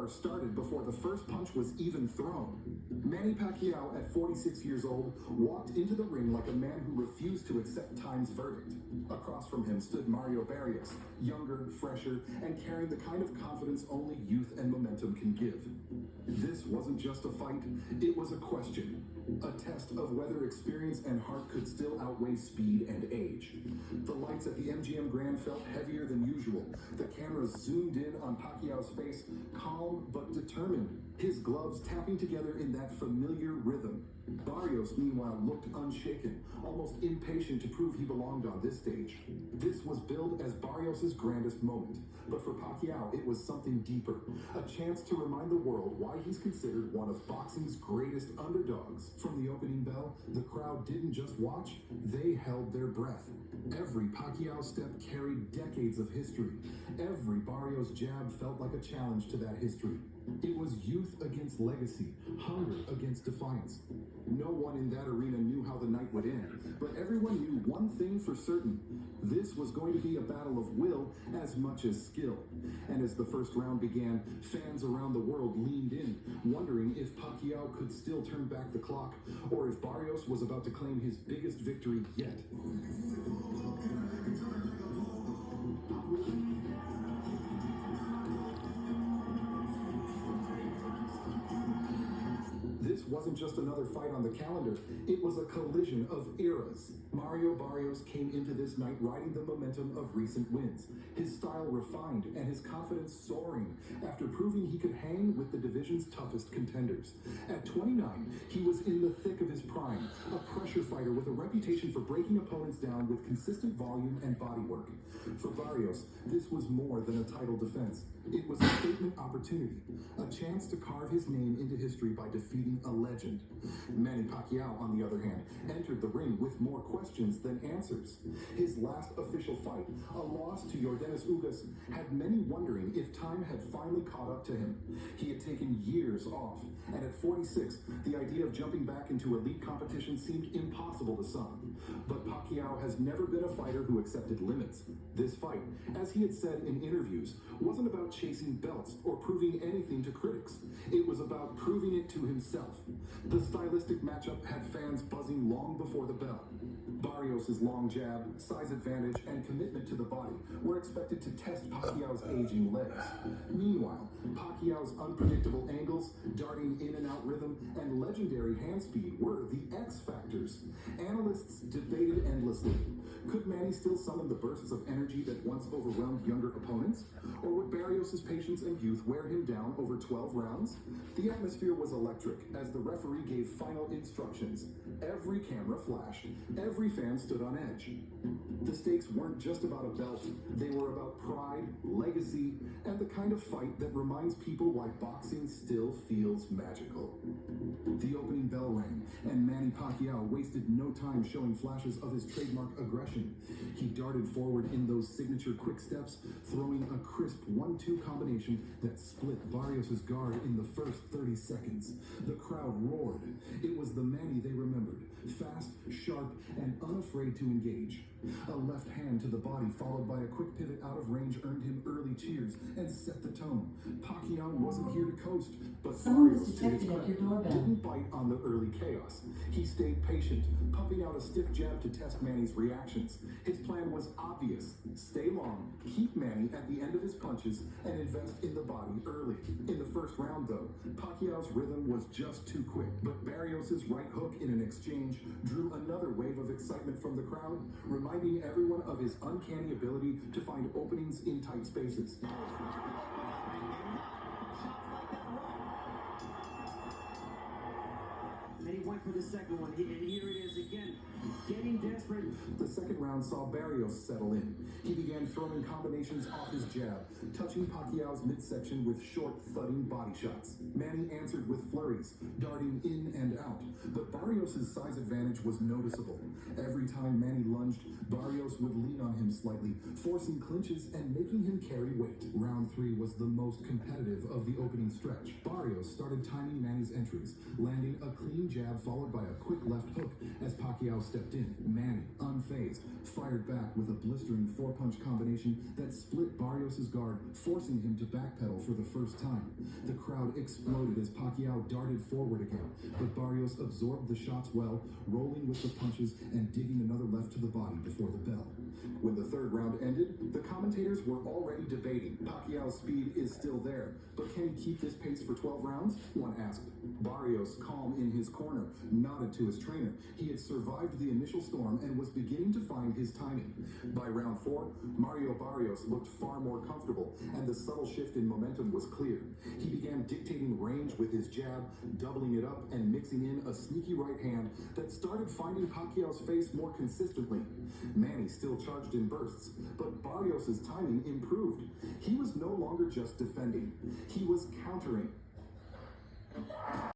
war started before the first punch was even thrown. Manny Pacquiao, at 46 years old, walked into the ring like a man who refused to accept time's verdict. Across from him stood Mario Barrios, younger, fresher, and carrying the kind of confidence only youth and momentum can give. This wasn't just a fight, it was a question. A test of whether experience and heart could still outweigh speed and age. The lights at the MGM Grand felt heavier than usual. The cameras zoomed in on Pacquiao's face, calm but determined, his gloves tapping together in that familiar rhythm. Barrios, meanwhile, looked unshaken, almost impatient to prove he belonged on this stage. This was billed as Barrios' grandest moment, but for Pacquiao, it was something deeper. A chance to remind the world why he's considered one of boxing's greatest underdogs. From the opening bell, the crowd didn't just watch, they held their breath. Every Pacquiao step carried decades of history. Every Barrios jab felt like a challenge to that history. It was youth against legacy, hunger against defiance. No one in that arena knew how the night would end, but everyone knew one thing for certain. This was going to be a battle of will as much as skill. And as the first round began, fans around the world leaned in, wondering if Pacquiao could still turn back the clock, or if Barrios was about to claim his biggest victory yet. This wasn't just another fight on the calendar, it was a collision of eras. Mario Barrios came into this night riding the momentum of recent wins, his style refined and his confidence soaring after proving he could hang with the division's toughest contenders. At 29, he was in the thick of his prime, a pressure fighter with a reputation for breaking opponents down with consistent volume and body work. For Barrios, this was more than a title defense. It was a statement opportunity, a chance to carve his name into history by defeating a legend. Manny Pacquiao, on the other hand, entered the ring with more questions than answers. His last official fight, a loss to Yordenis Ugas, had many wondering if time had finally caught up to him. He had taken years off, and at 46, the idea of jumping back into elite competition seemed impossible to some. But Pacquiao has never been a fighter who accepted limits. This fight, as he had said in interviews, wasn't about chasing belts or proving anything to critics. It was about proving it to himself. The stylistic matchup had fans buzzing long before the bell. Barrios' long jab, size advantage, and commitment to the body were expected to test Pacquiao's aging legs. Meanwhile, Pacquiao's unpredictable angles, darting in and out rhythm, and legendary hand speed were the X factors. Analysts debated endlessly. Could Manny still summon the bursts of energy that once overwhelmed younger opponents? Or would Barrios' patience and youth wear him down over 12 rounds? The atmosphere was electric as the referee gave final instructions. Every camera flashed. Every fan stood on edge. The stakes weren't just about a belt. They were about pride, legacy, and the kind of fight that reminds people why boxing still feels magical. The opening bell rang, and Manny Pacquiao wasted no time showing flashes of his trademark aggression. He darted forward in those signature quick steps, throwing a crisp 1-2 combination that split Barrios' guard in the first 30 seconds. The crowd roared. It was the Manny they remembered, fast, sharp, and unafraid to engage. A left hand to the body followed by a quick pivot out of range earned him early cheers and set the tone. Pacquiao wasn't here to coast, but Barrios, to his credit, didn't bite on the early chaos. He stayed patient, pumping out a stiff jab to test Manny's reactions. His plan was obvious. Stay long, keep Manny at the end of his punches, and invest in the body early. In the first round, though, Pacquiao's rhythm was just too quick, but Barrios' right hook in an exchange drew another wave of excitement from the crowd, reminding everyone of his uncanny ability to find openings in tight spaces. And he went for the second one, and here it is again, getting desperate. The second round saw Barrios settle in. He began throwing combinations off his jab, touching Pacquiao's midsection with short, thudding body shots. Manny answered with flurries, darting in and out, but Barrios' size advantage was noticeable. Every time Manny lunged, Barrios would lean on him slightly, forcing clinches and making him carry weight. Round 3 was the most competitive of the opening stretch. Barrios started timing Manny's entries, landing a clean jab jab followed by a quick left hook as Pacquiao stepped in. Manny, unfazed, fired back with a blistering four-punch combination that split Barrios' guard, forcing him to backpedal for the first time. The crowd exploded as Pacquiao darted forward again, but Barrios absorbed the shots well, rolling with the punches and digging another left to the body before the bell. When the third round ended, the commentators were already debating. Pacquiao's speed is still there, but can he keep this pace for 12 rounds? One asked. Barrios, calm in his corner, nodded to his trainer. He had survived the initial storm and was beginning to find his timing. By round 4, Mario Barrios looked far more comfortable, and the subtle shift in momentum was clear. He began dictating range with his jab, doubling it up and mixing in a sneaky right hand that started finding Pacquiao's face more consistently. Manny still charged in bursts, but Barrios' timing improved. He was no longer just defending. He was countering.